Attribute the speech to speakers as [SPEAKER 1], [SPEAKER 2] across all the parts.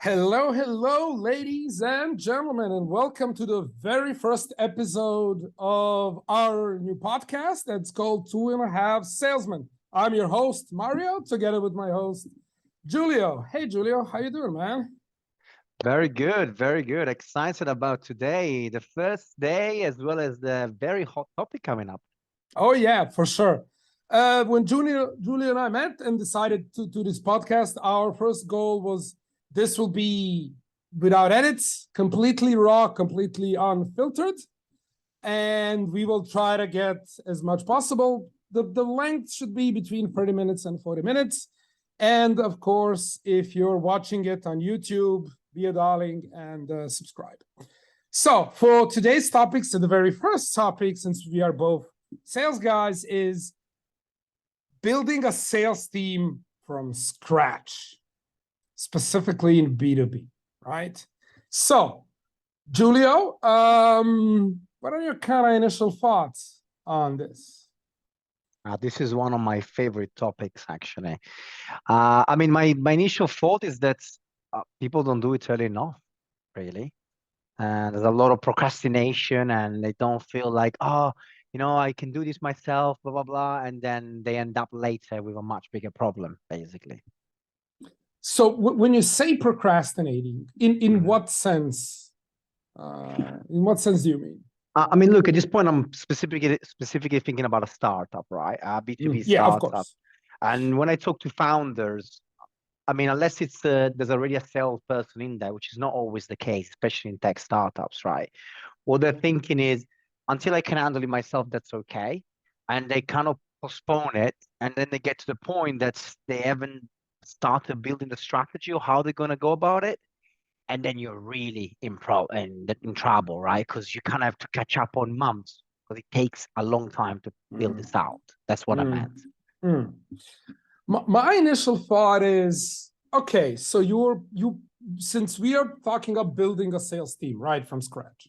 [SPEAKER 1] Hello, hello, ladies and gentlemen, and welcome to the very first episode of our new podcast that's called Two and a Half Salesmen. I'm your host, Mario, together with my host, Julio. Hey, Julio, how you doing, man?
[SPEAKER 2] Very good, very good. Excited about today, the first day, as well as the very hot topic coming up.
[SPEAKER 1] Oh, yeah, for sure. When Julio and I met and decided to do this podcast, our first goal was this will be without edits, completely raw, completely unfiltered. And we will try to get as much possible. The length should be between 30 minutes and 40 minutes. And of course, if you're watching it on YouTube, be a darling and subscribe. So for today's topics, so the very first topic, since we are both sales guys, is building a sales team from scratch, specifically in B2B, right? So, Julio, what are your kind of initial thoughts on this?
[SPEAKER 2] This is one of my favorite topics, actually. My initial thought is that people don't do it early enough, really. And there's a lot of procrastination, and they don't feel like, I can do this myself, blah, blah, blah. And then they end up later with a much bigger problem, basically.
[SPEAKER 1] So, when you say procrastinating, in what sense? In what sense do you mean?
[SPEAKER 2] Look, at this point, I'm specifically thinking about a startup, right? A B2B
[SPEAKER 1] Yeah, of
[SPEAKER 2] startup.
[SPEAKER 1] course.
[SPEAKER 2] And when I talk to founders, unless there's already a salesperson in there, which is not always the case, especially in tech startups, right? What they're thinking is, until I can handle it myself, that's okay. And they kind of postpone it. And then they get to the point that they haven't started building the strategy or how they're going to go about it. And then you're really in trouble, right? Because you kind of have to catch up on months because it takes a long time to build this out. That's what I
[SPEAKER 1] Mm.
[SPEAKER 2] meant.
[SPEAKER 1] Mm. My initial thought is okay. So you since we are talking about building a sales team right from scratch,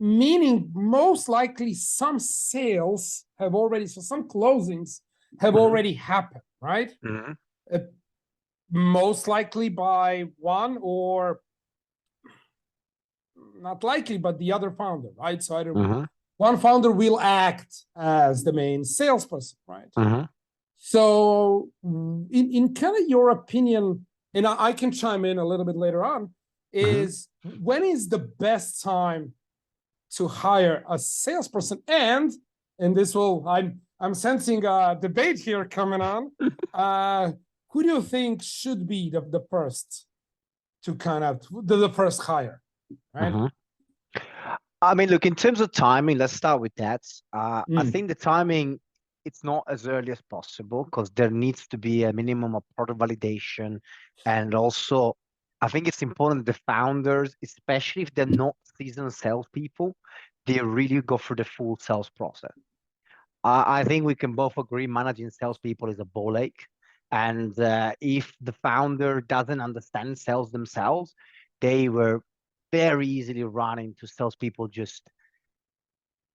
[SPEAKER 1] meaning most likely some sales have already, so some closings have already happened, right? Uh, Most likely by one or not likely, but the other founder, right? So either one founder will act as the main salesperson, right? So, in kind of your opinion, and I can chime in a little bit later on, is when is the best time to hire a salesperson? And this will, I'm sensing a debate here coming on. Who do you think should be the first to kind of the first hire, right?
[SPEAKER 2] Look, in terms of timing, let's start with that. I think the timing, it's not as early as possible because there needs to be a minimum of product validation. And also, I think it's important the founders, especially if they're not seasoned salespeople, they really go through the full sales process. I think we can both agree managing salespeople is a ball ache. And if the founder doesn't understand sales themselves, they were very easily run into salespeople just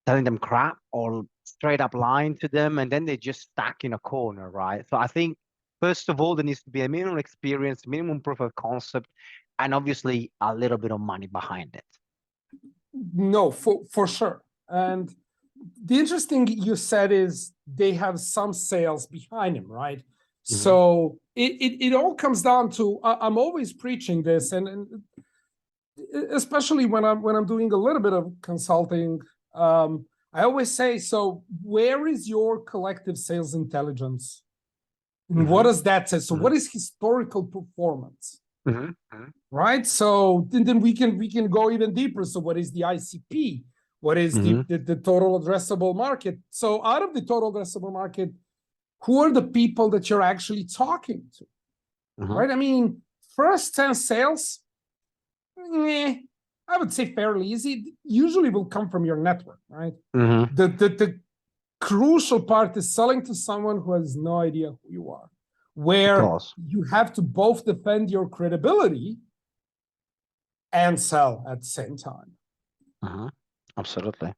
[SPEAKER 2] telling them crap or straight up lying to them, and then they're just stuck in a corner, right? So I think first of all, there needs to be a minimum experience, minimum proof of concept, and obviously a little bit of money behind it.
[SPEAKER 1] No, for sure. And the interesting you said is they have some sales behind him, right? So it all comes down to I'm always preaching this, and especially when I'm doing a little bit of consulting, I always say, so where is your collective sales intelligence? And what does that say? So what is historical performance? Right? So then we can go even deeper. So what is the ICP? What is the total addressable market? So out of the total addressable market, who are the people that you're actually talking to? Right? I mean, first 10 sales, I would say fairly easy. Usually will come from your network, right? The crucial part is selling to someone who has no idea who you are, where you have to both defend your credibility and sell at the same time.
[SPEAKER 2] Absolutely.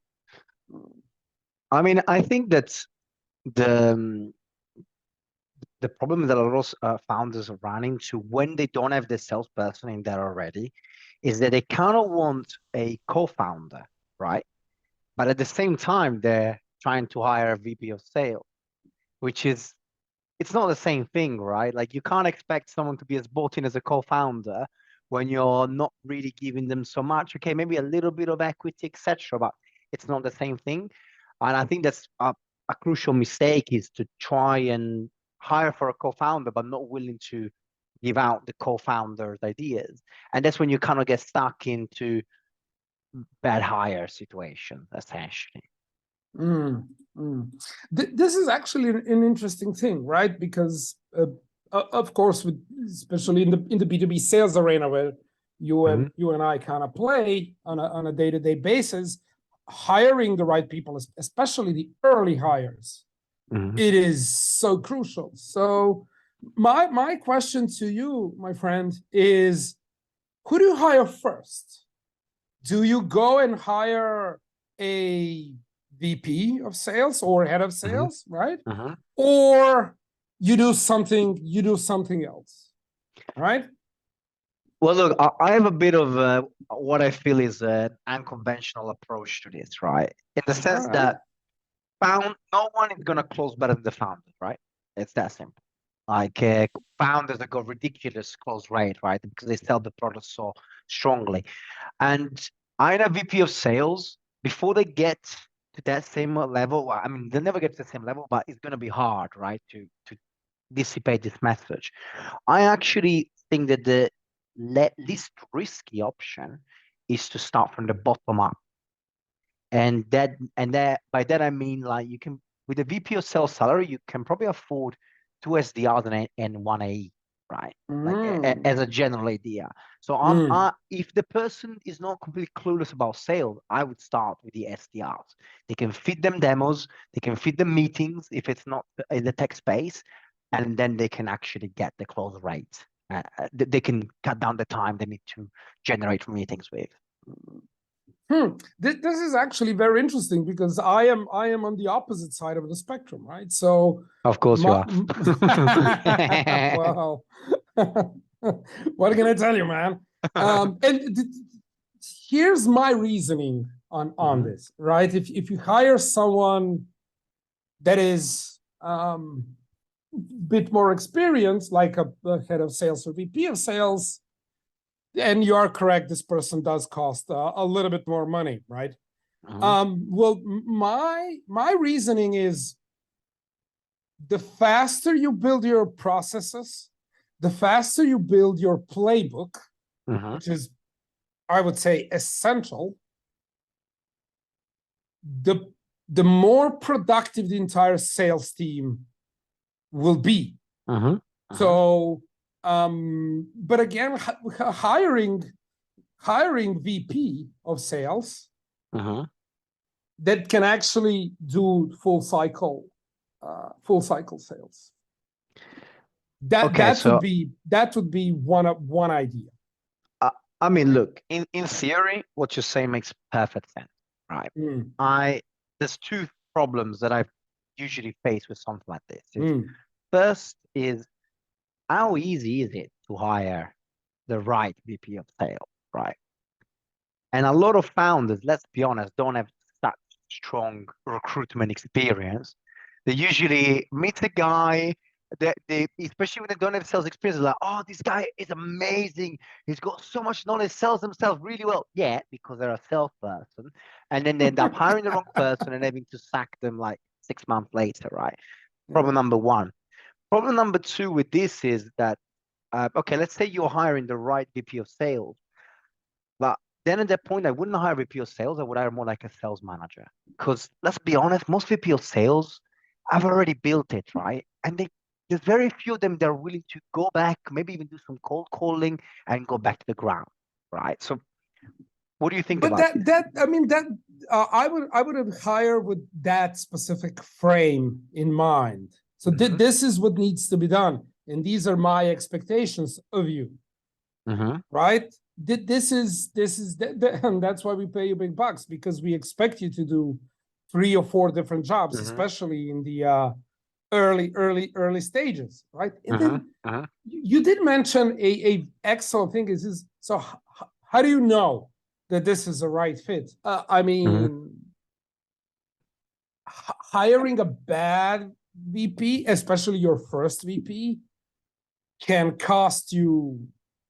[SPEAKER 2] I think that the the problem that a lot of founders are running into when they don't have the salesperson in there already is that they kind of want a co-founder, right? But at the same time, they're trying to hire a VP of sales, which is, it's not the same thing, right? Like you can't expect someone to be as bought in as a co-founder when you're not really giving them so much. Okay, maybe a little bit of equity, etc., but it's not the same thing. And I think that's a crucial mistake is to try and hire for a co-founder, but not willing to give out the co-founder's ideas. And that's when you kind of get stuck into bad hire situation, essentially.
[SPEAKER 1] This is actually an interesting thing, right? Because of course, especially in the B2B sales arena where you and I kind of play on a day-to-day basis, hiring the right people, especially the early hires, it is so crucial. So my question to you, my friend, is who do you hire first? Do you go and hire a VP of sales or head of sales, right? Or you do something else, right?
[SPEAKER 2] Well, look, I have a bit of what I feel is an unconventional approach to this, right? In the sense that no one is going to close better than the founder, right? It's that simple. Like founders that got ridiculous close rate, right? Because they sell the product so strongly. And I had a VP of sales before they get to that same level. I mean, they'll never get to the same level, but it's going to be hard, right? To dissipate this message. I actually think that the least risky option is to start from the bottom up. And that by that I mean, like, you can, with a VP of sales salary, you can probably afford 2 SDRs and 1 AE, right? Like as a general idea. So if the person is not completely clueless about sales, I would start with the SDRs. They can feed them demos, they can feed them meetings if it's not in the tech space, and then they can actually get the close rate. They can cut down the time they need to generate meetings with.
[SPEAKER 1] This is actually very interesting because I am on the opposite side of the spectrum, right? So
[SPEAKER 2] of course you are.
[SPEAKER 1] Well, what can I tell you, man? And here's my reasoning on this, right? If you hire someone that is bit more experienced, like a head of sales or VP of sales, and you are correct, this person does cost a little bit more money, right? Well, my reasoning is the faster you build your processes, the faster you build your playbook, which is, I would say, essential, the more productive the entire sales team will be. So, but again, hiring VP of sales that can actually do full cycle sales. That would be one idea.
[SPEAKER 2] I mean, look, in theory, what you're saying makes perfect sense, right? There's two problems that I usually face with something like this. First is, how easy is it to hire the right VP of sales, right? And a lot of founders, let's be honest, don't have such strong recruitment experience. They usually meet a guy, especially when they don't have sales experience, they're like, oh, this guy is amazing. He's got so much knowledge, sells themselves really well. Yeah, because they're a salesperson. And then they end up hiring the wrong person and having to sack them like 6 months later, right? Problem number one. Problem number two with this is that, okay, let's say you're hiring the right VP of sales, but then at that point, I wouldn't hire VP of sales. I would hire more like a sales manager. Because let's be honest, most VP of sales have already built it, right? And there's very few of them that are willing to go back, maybe even do some cold calling and go back to the ground, right? So what do you think about this?
[SPEAKER 1] I would hire with that specific frame in mind. So this is what needs to be done. And these are my expectations of you, right? This is and that's why we pay you big bucks, because we expect you to do 3 or 4 different jobs, especially in the early stages, right? And then you did mention a excellent thing is so how do you know that this is the right fit? I mean, hiring a bad VP, especially your first VP, can cost you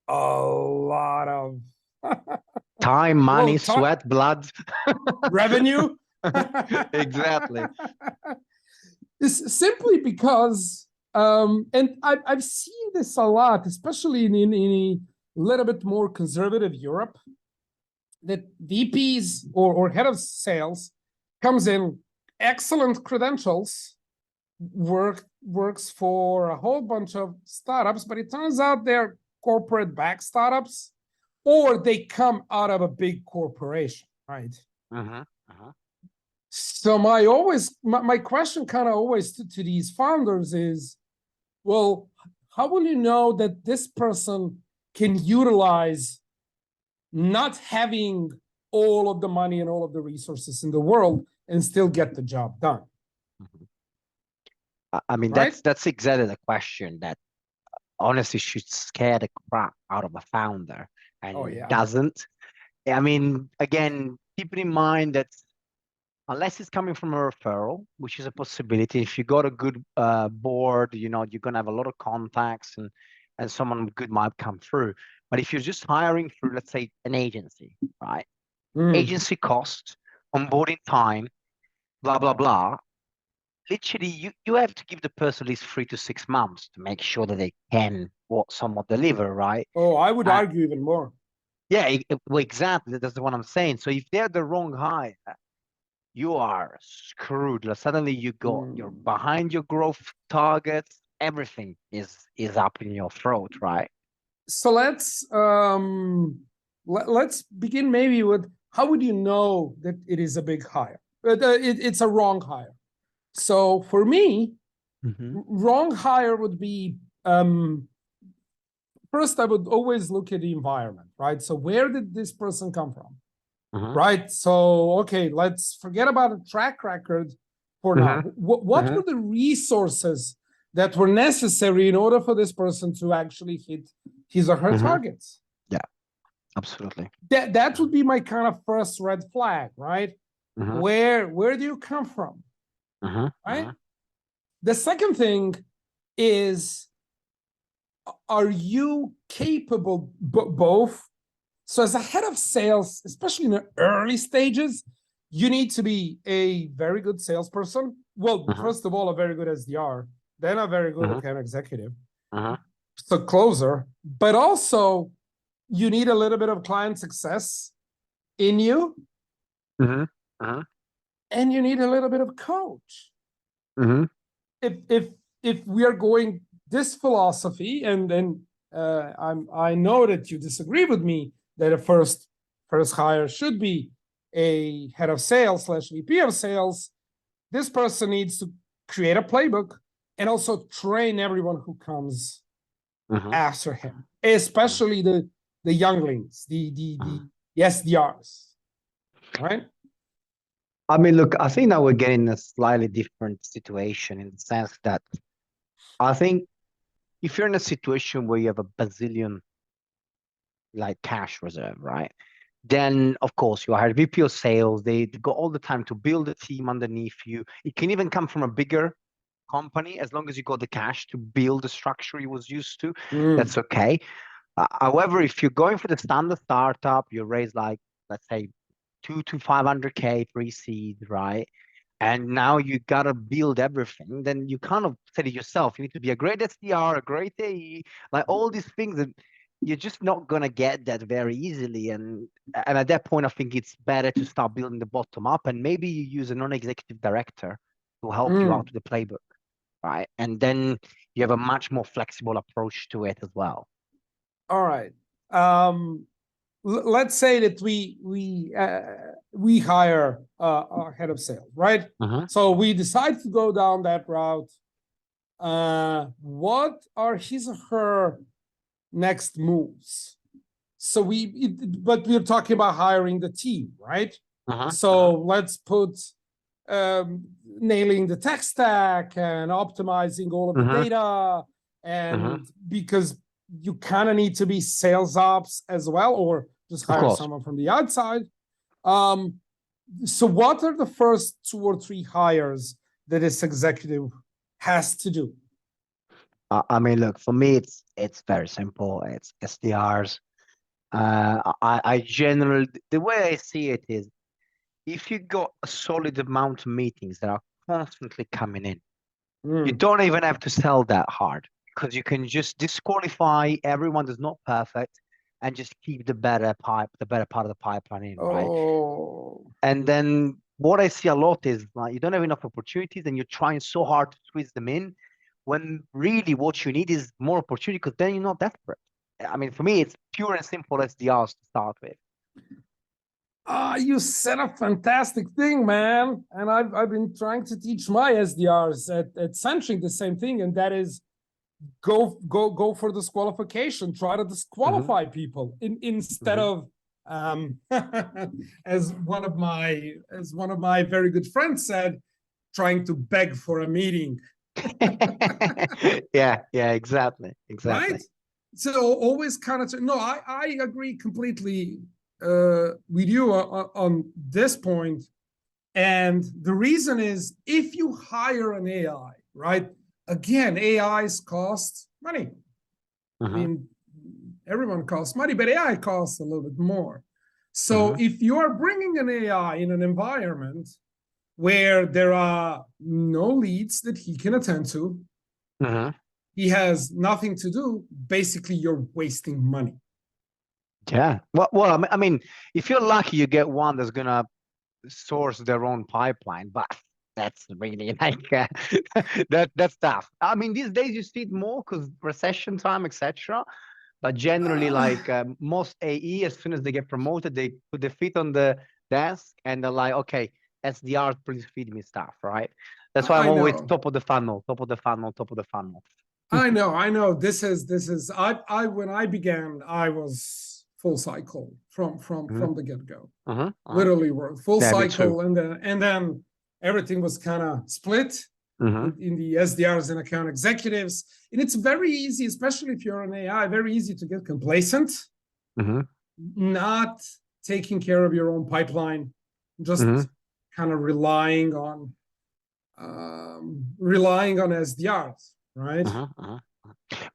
[SPEAKER 1] a lot of
[SPEAKER 2] time, money, sweat, blood,
[SPEAKER 1] revenue.
[SPEAKER 2] Exactly.
[SPEAKER 1] It's simply because, and I've seen this a lot, especially in a little bit more conservative Europe, that VPs or head of sales comes in, excellent credentials, works for a whole bunch of startups, but it turns out they're corporate back startups, or they come out of a big corporation, right? So my question kind of always to these founders is, well, how will you know that this person can utilize not having all of the money and all of the resources in the world and still get the job done?
[SPEAKER 2] I mean,
[SPEAKER 1] right?
[SPEAKER 2] that's exactly the question that honestly should scare the crap out of a founder, and doesn't. I mean, again, keep in mind that unless it's coming from a referral, which is a possibility, if you got a good board, you know, you're gonna have a lot of contacts, and someone good might come through. But if you're just hiring through, let's say, an agency, right? Agency cost, onboarding time, blah blah blah. Literally, you have to give the person at least 3 to 6 months to make sure that they can somewhat deliver, right?
[SPEAKER 1] Oh, I would argue even more.
[SPEAKER 2] Yeah, well, exactly. That's what I'm saying. So if they're the wrong hire, you are screwed. Like, suddenly you're behind your growth targets. Everything is up in your throat, right?
[SPEAKER 1] So let's begin maybe with, how would you know that it is a big hire? It's a wrong hire. So for me, wrong hire would be, first I would always look at the environment, right? So where did this person come from? Right? So, okay, let's forget about a track record for now. What were the resources that were necessary in order for this person to actually hit his or her targets?
[SPEAKER 2] Yeah, absolutely.
[SPEAKER 1] That would be my kind of first red flag, right? Where do you come from? Right? The second thing is, are you capable both? So as a head of sales, especially in the early stages, you need to be a very good salesperson. Well, first of all, a very good SDR, then a very good account executive, so closer. But also, you need a little bit of client success in you, and you need a little bit of coach. If we are going this philosophy, and then I know that you disagree with me, that a first hire should be a head of sales / VP of sales. This person needs to create a playbook and also train everyone who comes after him, especially the younglings, the SDRs, right?
[SPEAKER 2] I mean, look, I think now we're getting a slightly different situation in the sense that I think if you're in a situation where you have a bazillion like cash reserve, right? Then of course you hire VP of sales. They got all the time to build a team underneath you. It can even come from a bigger company as long as you got the cash to build the structure you was used to. That's okay. However, if you're going for the standard startup, you raise like, let's say, 2 to 500K pre-seed, right? And now you gotta build everything. Then you kind of said it yourself. You need to be a great SDR, a great AE, like all these things that you're just not gonna get that very easily. And at that point, I think it's better to start building the bottom up, and maybe you use a non-executive director to help you out with the playbook, right? And then you have a much more flexible approach to it as well.
[SPEAKER 1] All right. Let's say that we hire our head of sales, right? So we decide to go down that route. What are his or her next moves? So but we're talking about hiring the team, right? So let's put nailing the tech stack and optimizing all of the data. And because you kind of need to be sales ops as well, or just hire someone from the outside. So what are the first 2 or 3 hires that this executive has to do?
[SPEAKER 2] I mean, look, for me, it's very simple. It's SDRs. I generally, the way I see it is, if you got a solid amount of meetings that are constantly coming in, you don't even have to sell that hard, because you can just disqualify everyone that's not perfect and just keep the better part of the pipeline in, right? And then what I see a lot is, like, you don't have enough opportunities and you're trying so hard to squeeze them in, when really what you need is more opportunity, because then you're not desperate. I mean, for me, it's pure and simple SDRs to start with.
[SPEAKER 1] You said a fantastic thing, man. And I've been trying to teach my SDRs at Centric the same thing, and that is go for disqualification. Try to disqualify people instead of as one of my very good friends said, trying to beg for a meeting.
[SPEAKER 2] yeah, exactly.
[SPEAKER 1] Right? So always kind of no, I agree completely with you on this point. And the reason is, if you hire an AI, right? Again, AIs cost money. I mean, everyone costs money, but AI costs a little bit more. So if you are bringing an AI in an environment where there are no leads that he can attend to, he has nothing to do, basically you're wasting money.
[SPEAKER 2] Yeah. Well, I mean, if you're lucky, you get one that's gonna source their own pipeline, but that's really like that's tough. I mean, these days you see it more because recession time, etc. But generally, like most AE, as soon as they get promoted, they put their feet on the desk and they're like, okay, SDR, please feed me stuff, right? That's why I'm always top of the funnel. I
[SPEAKER 1] know. This is I when I began, I was full cycle from the get-go. Literally full cycle, and then everything was kind of split in the SDRs and account executives. And it's very easy, especially if you're an AI, very easy to get complacent, not taking care of your own pipeline, just kind of relying on SDRs, right?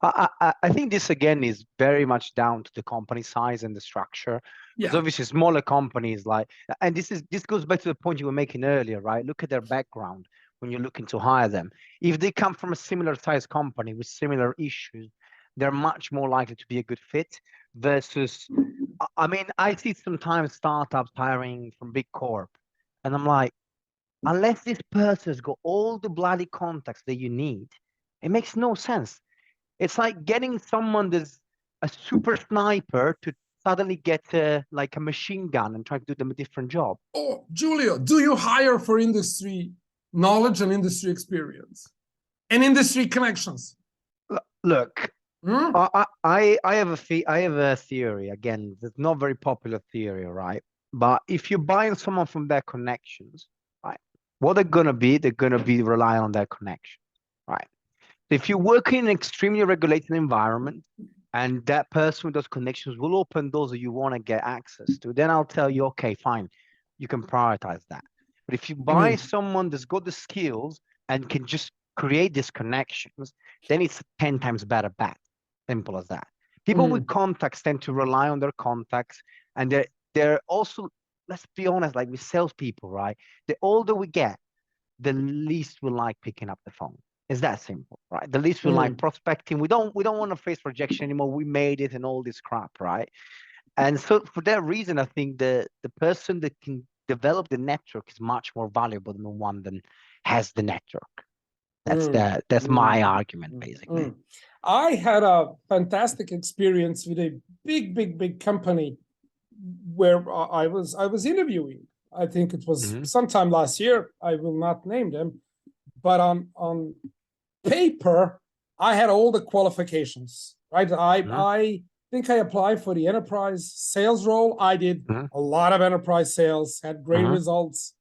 [SPEAKER 2] I think this again is very much down to the company size and the structure. Because obviously smaller companies and this goes back to the point you were making earlier, right? Look at their background when you're looking to hire them. If they come from a similar size company with similar issues, they're much more likely to be a good fit versus, I mean, I see sometimes startups hiring from big corp, and I'm like, unless this person's got all the bloody contacts that you need, it makes no sense. It's like getting someone that's a super sniper to suddenly get like a machine gun and try to do them a different job.
[SPEAKER 1] Oh, Giulio, do you hire for industry knowledge and industry experience and industry connections?
[SPEAKER 2] Look, I have a theory. Again, it's not very popular theory, right? But if you're buying someone from their connections, right, what they're gonna be relying on their connections, right? If you work in an extremely regulated environment and that person with those connections will open doors that you want to get access to, then I'll tell you, okay, fine, you can prioritize that. But if you buy someone that's got the skills and can just create these connections, then it's a 10 times better bet. Simple as that. People with contacts tend to rely on their contacts, and they're also, let's be honest, like with salespeople, right? The older we get, the least we like picking up the phone. It's that simple, right? The least we like prospecting. We don't want to face rejection anymore. We made it and all this crap, right? And so for that reason, I think the person that can develop the network is much more valuable than the one that has the network. That's my argument, basically.
[SPEAKER 1] I had a fantastic experience with a big company where I was interviewing. I think it was sometime last year. I will not name them, but on paper, I had all the qualifications, right? I think I applied for the enterprise sales role. I did a lot of enterprise sales, had great results.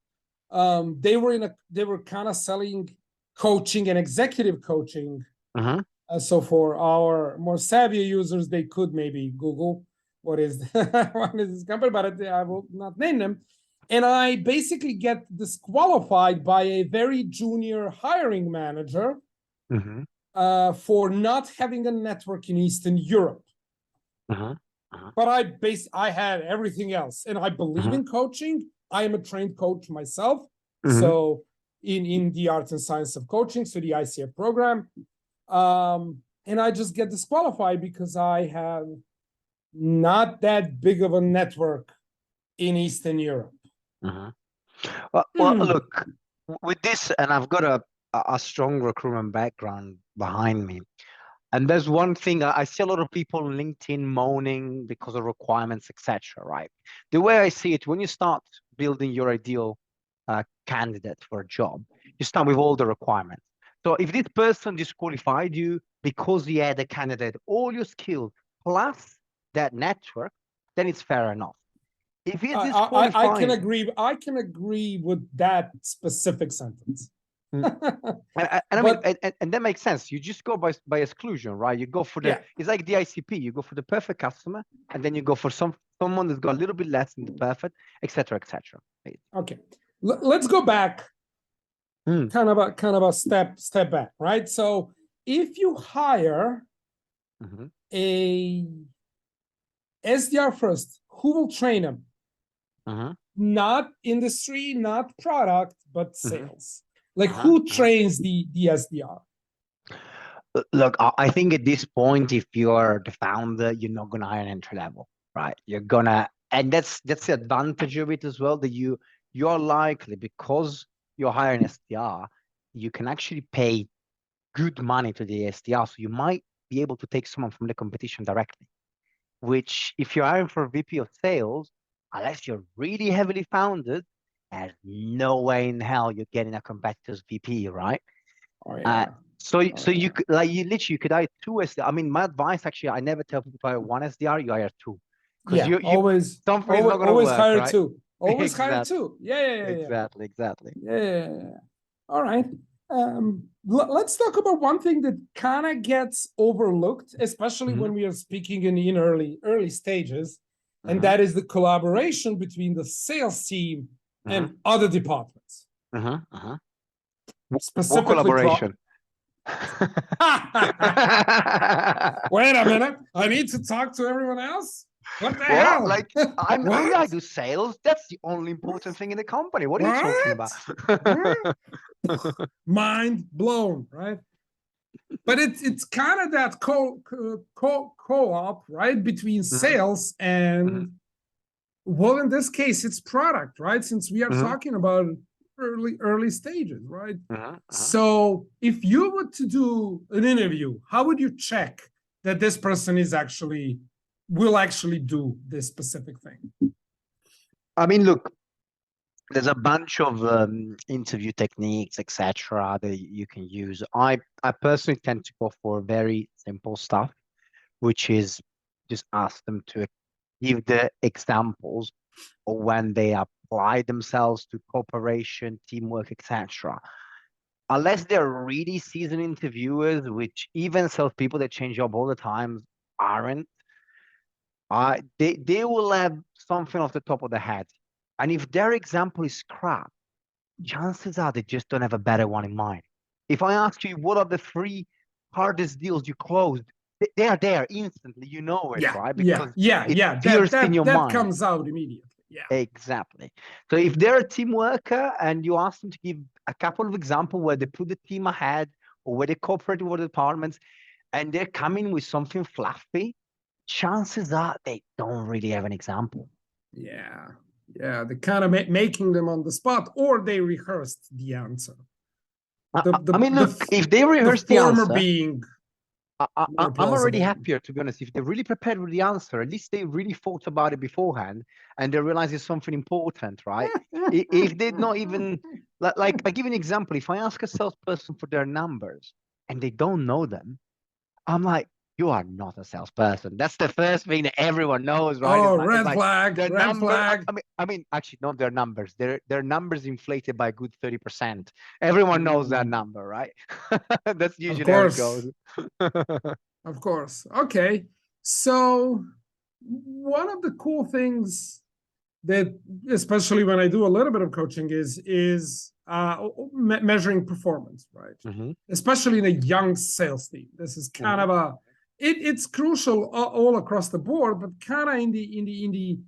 [SPEAKER 1] They were kind of selling coaching and executive coaching. So for our more savvy users, they could maybe Google what is this company, but I will not name them. And I basically get disqualified by a very junior hiring manager for not having a network in Eastern Europe. But I had everything else, and I believe in coaching. I am a trained coach myself, so in the arts and science of coaching, so the ICF program, and I just get disqualified because I have not that big of a network in Eastern Europe.
[SPEAKER 2] Well, look, with this, and I've got a strong recruitment background behind me. And there's one thing I see a lot of people on LinkedIn moaning because of requirements, etc. Right? The way I see it, when you start building your ideal candidate for a job, you start with all the requirements. So if this person disqualified you because he had a candidate, all your skills plus that network, then it's fair enough. If he's disqualified,
[SPEAKER 1] I can agree. I can agree with that specific sentence.
[SPEAKER 2] and that makes sense. You just go by exclusion, right? You go for the it's like the ICP. You go for the perfect customer, and then you go for someone that's got a little bit less than the perfect, etc., etc.
[SPEAKER 1] Okay, let's go back. Kind of a step back, right? So if you hire a SDR first, who will train him? Not industry, not product, but sales. Like who trains the SDR?
[SPEAKER 2] Look, I think at this point, if you're the founder, you're not gonna hire an entry level, right? You're gonna, and that's the advantage of it as well, that you're likely, because you're hiring SDR, you can actually pay good money to the SDR. So you might be able to take someone from the competition directly, which if you're hiring for a VP of sales, unless you're really heavily founded, there's no way in hell you're getting a competitor's VP, right? So you could you could hire two SDR. I mean, my advice actually, I never tell people to hire one SDR, you hire two. Because
[SPEAKER 1] always
[SPEAKER 2] something is not gonna
[SPEAKER 1] always
[SPEAKER 2] work,
[SPEAKER 1] hire
[SPEAKER 2] right?
[SPEAKER 1] two. Always hire two.
[SPEAKER 2] Exactly.
[SPEAKER 1] Yeah. All right. Let's talk about one thing that kind of gets overlooked, especially when we are speaking in early stages, and that is the collaboration between the sales team and other departments. Specifically,
[SPEAKER 2] what collaboration?
[SPEAKER 1] Wait a minute. I need to talk to everyone else? What the hell?
[SPEAKER 2] Like, I do sales. That's the only important thing in the company. What are you talking
[SPEAKER 1] about? Mind blown, right? But it's kind of that co-op, right, between sales and, well, in this case, it's product, right? Since we are talking about early stages, right? So if you were to do an interview, how would you check that this person will actually do this specific thing?
[SPEAKER 2] I mean, look, there's a bunch of interview techniques, etc., that you can use. I personally tend to go for very simple stuff, which is just ask them to give the examples of when they apply themselves to cooperation, teamwork, etc. Unless they're really seasoned interviewers, which even salespeople that change job all the time aren't, they will have something off the top of their head. And if their example is crap, chances are they just don't have a better one in mind. If I ask you, what are the 3 hardest deals you closed? They are there instantly. You know it, right? Because
[SPEAKER 1] that comes out immediately. Yeah,
[SPEAKER 2] exactly. So if they're a team worker and you ask them to give a couple of examples where they put the team ahead or where they cooperate with the departments, and they're coming with something fluffy, chances are they don't really have an example.
[SPEAKER 1] Yeah, they're kind of making them on the spot, or they rehearsed the answer.
[SPEAKER 2] I mean, look, if they rehearse the answer,
[SPEAKER 1] being
[SPEAKER 2] I'm already happier, to be honest. If they're really prepared with the answer, at least they really thought about it beforehand and they realize it's something important, right? If they're not even, like, I give you an example. If I ask a salesperson for their numbers and they don't know them, I'm like, you are not a salesperson. That's the first thing that everyone knows, right?
[SPEAKER 1] Oh,
[SPEAKER 2] It's
[SPEAKER 1] red
[SPEAKER 2] like
[SPEAKER 1] flag,
[SPEAKER 2] their
[SPEAKER 1] red
[SPEAKER 2] number.
[SPEAKER 1] flag.
[SPEAKER 2] Actually, not their numbers. Their numbers inflated by a good 30%. Everyone knows that number, right? That's
[SPEAKER 1] Of
[SPEAKER 2] usually how it
[SPEAKER 1] course,
[SPEAKER 2] goes.
[SPEAKER 1] of course. Okay, so one of the cool things that, especially when I do a little bit of coaching, is measuring performance, right?
[SPEAKER 2] Hmm.
[SPEAKER 1] Especially in a young sales team. This is kind of a it's crucial all across the board, but kind of in the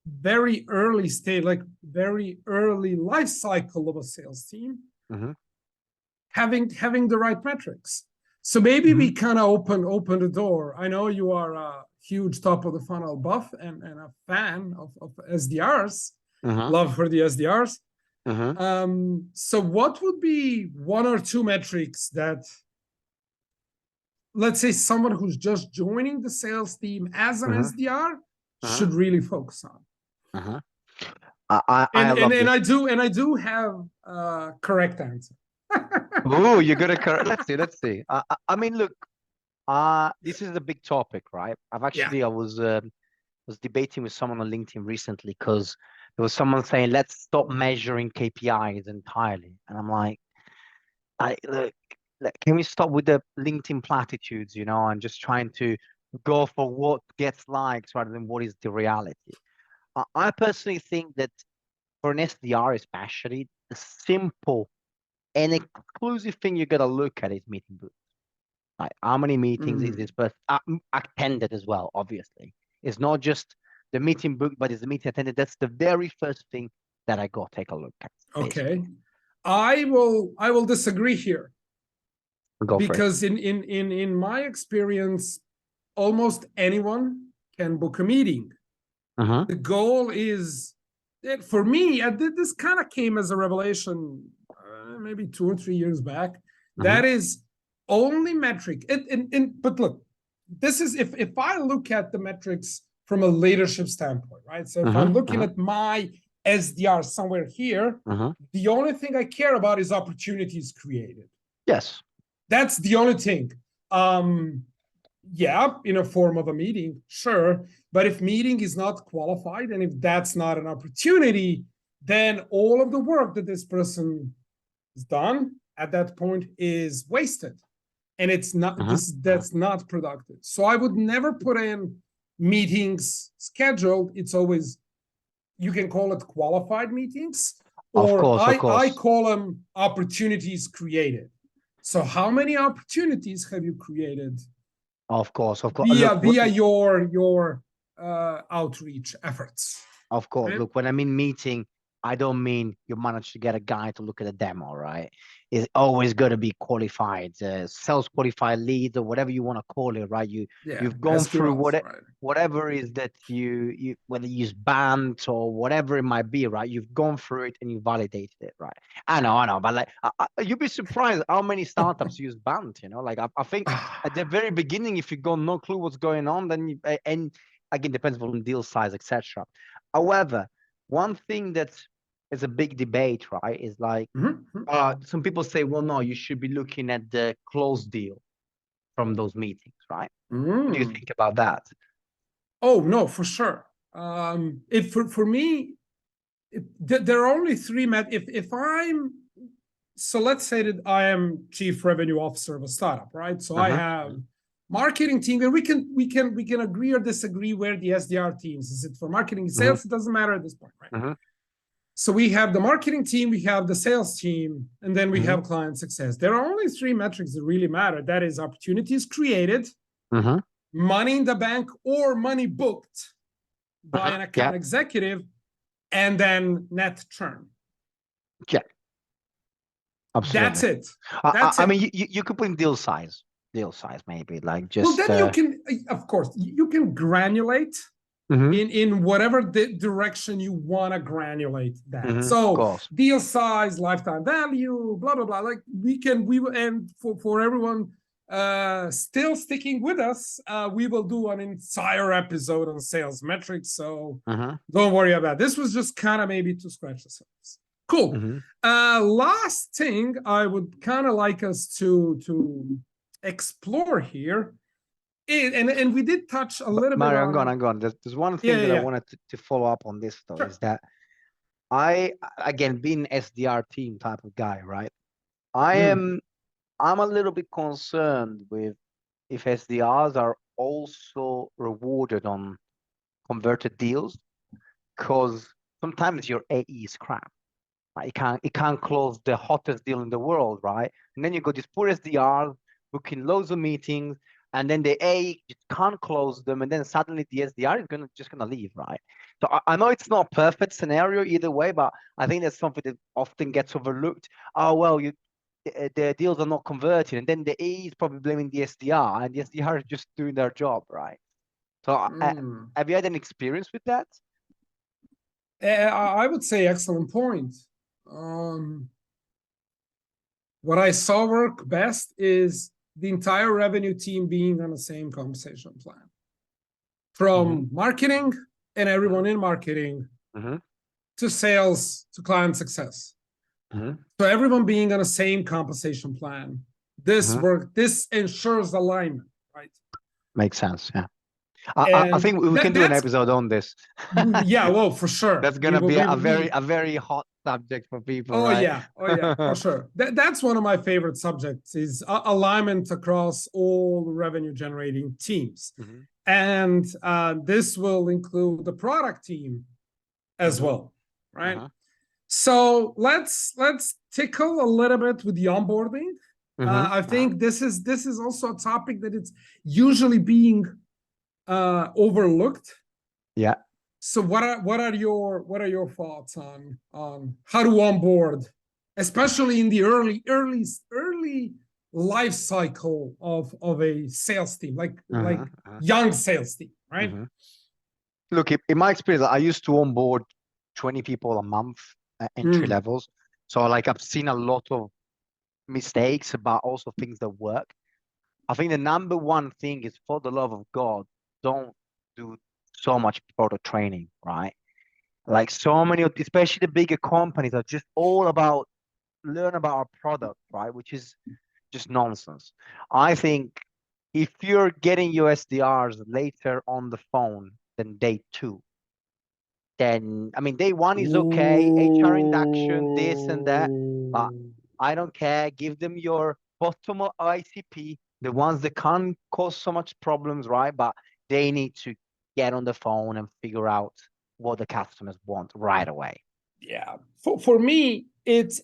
[SPEAKER 1] very early stage, like very early life cycle of a sales team,
[SPEAKER 2] Hmm.
[SPEAKER 1] having the right metrics. So maybe we kind of open the door. I know you are a huge top of the funnel buff and a fan of SDRs,
[SPEAKER 2] Hmm.
[SPEAKER 1] love for the SDRs.
[SPEAKER 2] Hmm.
[SPEAKER 1] So what would be one or two metrics that, let's say, someone who's just joining the sales team as an
[SPEAKER 2] Hmm.
[SPEAKER 1] SDR
[SPEAKER 2] Hmm.
[SPEAKER 1] should really focus on?
[SPEAKER 2] Hmm. I
[SPEAKER 1] And and
[SPEAKER 2] love
[SPEAKER 1] and
[SPEAKER 2] this.
[SPEAKER 1] I do have a correct answer.
[SPEAKER 2] Oh, you're gonna correct. Let's see. Let's see. I mean, look. This is a big topic, right?
[SPEAKER 1] Yeah.
[SPEAKER 2] I was debating with someone on LinkedIn recently because there was someone saying let's stop measuring KPIs entirely, and I'm like, look, can we stop with the LinkedIn platitudes, and just trying to go for what gets likes rather than what is the reality. I personally think that for an SDR especially, the simple and exclusive thing you gotta look at is meeting books. Like how many meetings is
[SPEAKER 1] Mm.
[SPEAKER 2] this person attended as well? Obviously, it's not just the meeting book, but it's the meeting attended. That's the very first thing that I go take a look at.
[SPEAKER 1] Okay.
[SPEAKER 2] Basically,
[SPEAKER 1] I will disagree here,
[SPEAKER 2] go for it.
[SPEAKER 1] because in my experience, almost anyone can book a meeting.
[SPEAKER 2] Uh-huh.
[SPEAKER 1] The goal is, for me, this kind of came as a revelation maybe 2 or 3 years back.
[SPEAKER 2] Uh-huh.
[SPEAKER 1] That is only metric. But look, this is, if I look at the metrics from a leadership standpoint, right? So if
[SPEAKER 2] Uh-huh.
[SPEAKER 1] I'm looking
[SPEAKER 2] Uh-huh.
[SPEAKER 1] at my SDR somewhere here,
[SPEAKER 2] Uh-huh.
[SPEAKER 1] the only thing I care about is opportunities created.
[SPEAKER 2] Yes.
[SPEAKER 1] That's the only thing. Um, yeah, in a form of a meeting, sure. But if meeting is not qualified and if that's not an opportunity, then all of the work that this person has done at that point is wasted. And it's not
[SPEAKER 2] Uh-huh.
[SPEAKER 1] this
[SPEAKER 2] Uh-huh.
[SPEAKER 1] that's not productive. So I would never put in meetings scheduled. It's always, you can call it qualified meetings,
[SPEAKER 2] Of
[SPEAKER 1] or
[SPEAKER 2] course. Of
[SPEAKER 1] I
[SPEAKER 2] course.
[SPEAKER 1] call them opportunities created. So how many opportunities have you created
[SPEAKER 2] Of course. Of course.
[SPEAKER 1] via
[SPEAKER 2] Look.
[SPEAKER 1] via your outreach efforts,
[SPEAKER 2] Of course.
[SPEAKER 1] right?
[SPEAKER 2] Look. When I mean meeting, I don't mean you managed to get a guy to look at a demo, right? It's always got to be qualified, sales qualified leads or whatever you want to call it, right?
[SPEAKER 1] Yeah,
[SPEAKER 2] You've gone through
[SPEAKER 1] SQLs, right?
[SPEAKER 2] whatever is that you whether you use band or whatever it might be, right? You've gone through it and you validated it, right? I know, but like you'd be surprised how many startups use band. Like I think at the very beginning, if you got no clue what's going on, then and again depends on deal size, etc. However, one thing that is a big debate, right, is like
[SPEAKER 1] Mhm.
[SPEAKER 2] some people say, well, no, you should be looking at the closed deal from those meetings, right? What do you
[SPEAKER 1] Mm.
[SPEAKER 2] think about that?
[SPEAKER 1] Oh no, for sure. It for me, there are only three if I'm, so let's say that I am chief revenue officer of a startup, right? So I
[SPEAKER 2] Uh-huh.
[SPEAKER 1] have marketing team, and we can agree or disagree where the SDR teams is. It for marketing and
[SPEAKER 2] Uh-huh.
[SPEAKER 1] sales? It doesn't matter at this point, right?
[SPEAKER 2] Uh-huh.
[SPEAKER 1] So we have the marketing team, we have the sales team, and then we
[SPEAKER 2] Uh-huh.
[SPEAKER 1] have client success. There are only three metrics that really matter. That is opportunities created,
[SPEAKER 2] Uh-huh.
[SPEAKER 1] money in the bank or money booked by
[SPEAKER 2] Uh-huh.
[SPEAKER 1] an
[SPEAKER 2] Yeah.
[SPEAKER 1] account executive, and then net churn.
[SPEAKER 2] Yeah.
[SPEAKER 1] That's
[SPEAKER 2] Absolutely.
[SPEAKER 1] it.
[SPEAKER 2] I, I
[SPEAKER 1] That's
[SPEAKER 2] I
[SPEAKER 1] it.
[SPEAKER 2] mean, you could put in deal size, maybe like
[SPEAKER 1] Well,
[SPEAKER 2] just.
[SPEAKER 1] then you can, of course, you can granulate
[SPEAKER 2] Uh-huh.
[SPEAKER 1] in whatever direction you want to granulate that.
[SPEAKER 2] Uh-huh. Of
[SPEAKER 1] So
[SPEAKER 2] course.
[SPEAKER 1] deal size, lifetime value, blah blah blah. Like we will, and for everyone still sticking with us, we will do an entire episode on sales metrics. So
[SPEAKER 2] Uh-huh.
[SPEAKER 1] don't worry about it. This was just kind of maybe to scratch the surface. Cool.
[SPEAKER 2] Uh-huh.
[SPEAKER 1] Last thing I would kind of like us to explore here And we did touch a little bit
[SPEAKER 2] Mario,
[SPEAKER 1] on
[SPEAKER 2] I'm gone. There's one thing
[SPEAKER 1] yeah,
[SPEAKER 2] that I
[SPEAKER 1] yeah,
[SPEAKER 2] wanted to follow up on this though,
[SPEAKER 1] sure.
[SPEAKER 2] is that again, being SDR team type of guy, right? I'm a little bit concerned with if SDRs are also rewarded on converted deals, because sometimes your AE is crap. Right? It can't close the hottest deal in the world, right? And then you got these poor SDRs booking loads of meetings, and then the AE just can't close them, and then suddenly the SDR is just gonna leave, right? So I know it's not a perfect scenario either way, but I think that's something that often gets overlooked. Oh well, the deals are not converting, and then the AE is probably blaming the SDR, and the SDR is just doing their job, right? So have you had an experience with that?
[SPEAKER 1] I would say excellent point. What I saw work best is the entire revenue team being on the same compensation plan, from marketing and everyone in marketing to sales to client success. So everyone being on the same compensation plan. This ensures alignment, right?
[SPEAKER 2] Makes sense. Yeah. I think we can do an episode on this.
[SPEAKER 1] Yeah, well, for sure.
[SPEAKER 2] That's gonna be a very hot subject for people, right?
[SPEAKER 1] Oh yeah, for sure. That's one of my favorite subjects is alignment across all revenue generating teams. And this will include the product team as well, right? So let's tickle a little bit with the onboarding. I think this is also a topic that it's usually being overlooked.
[SPEAKER 2] Yeah.
[SPEAKER 1] So what are your thoughts on how to onboard, especially in the early life cycle of a sales team, like young sales team, right?
[SPEAKER 2] Look, in my experience, I used to onboard 20 people a month at entry levels. So like I've seen a lot of mistakes, but also things that work. I think the number one thing is, for the love of God, don't do so much product training, right? Like so many of, especially the bigger companies, are just all about learn about our product, right? Which is just nonsense. I think if you're getting your SDRs later on the phone than day 2, then I mean day 1 is okay, HR induction, this and that, but I don't care. Give them your bottom of ICP, the ones that can't cause so much problems, right? But they need to get on the phone and figure out what the customers want right away.
[SPEAKER 1] Yeah, for me, it's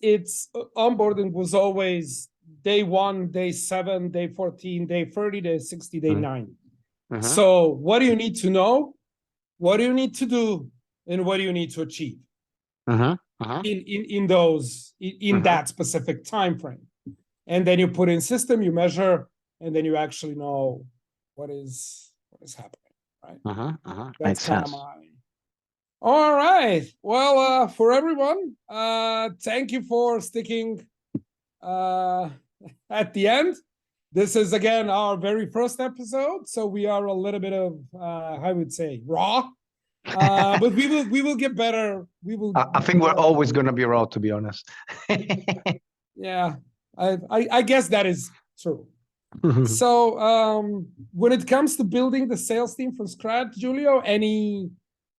[SPEAKER 1] onboarding was always day 1, day 7, day 14, day 30, day 60, day 90. So what do you need to know? What do you need to do? And what do you need to achieve in that specific time frame? And then you put in system, you measure, and then you actually know what is happening, right? That's kind of my. All right. Well, for everyone, thank you for sticking at the end. This is again our very first episode, so we are a little bit of I would say raw. But we will get better.
[SPEAKER 2] I think we're always gonna be raw, to be honest.
[SPEAKER 1] Yeah, I guess that is true. So when it comes to building the sales team from scratch, Giulio, any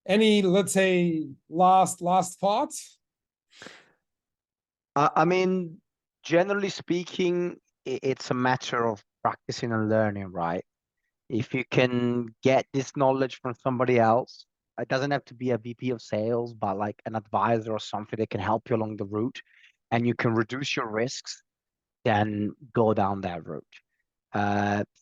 [SPEAKER 1] let's say last thoughts?
[SPEAKER 2] I mean, generally speaking, it's a matter of practicing and learning, right? If you can get this knowledge from somebody else, it doesn't have to be a VP of sales, but like an advisor or something that can help you along the route, and you can reduce your risks, then go down that route.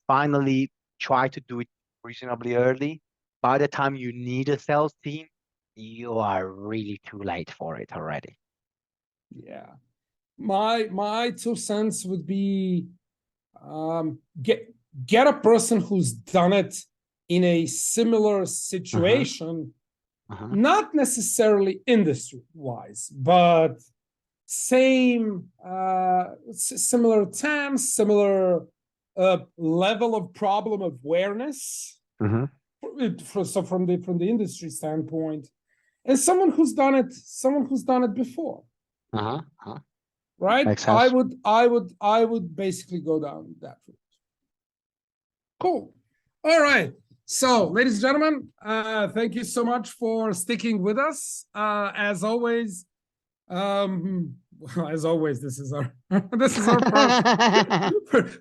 [SPEAKER 2] Finally, try to do it reasonably early. By the time you need a sales team, you are really too late for it already.
[SPEAKER 1] Yeah. My 2 cents would be get a person who's done it in a similar situation, not necessarily industry wise, but same similar TAMs, similar level of problem awareness. So from the industry standpoint, and someone who's done it before. Right? I would basically go down that route. Cool. All right. So, ladies and gentlemen, thank you so much for sticking with us. As always, as always, this is our this is our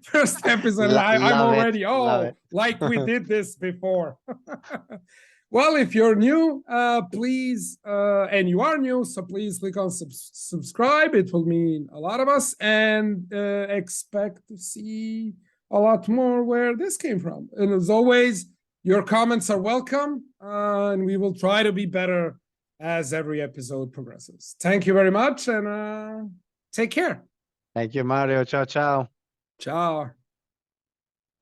[SPEAKER 1] first episode, and I'm
[SPEAKER 2] Love it,
[SPEAKER 1] already
[SPEAKER 2] love it.
[SPEAKER 1] like we did this before. Well, if you're new, please, and you are new, so please click on subscribe. It will mean a lot of us, and expect to see a lot more where this came from. And as always, your comments are welcome, and we will try to be better as every episode progresses. Thank you very much, and take care.
[SPEAKER 2] Thank you, Mario. Ciao, ciao.
[SPEAKER 1] Ciao.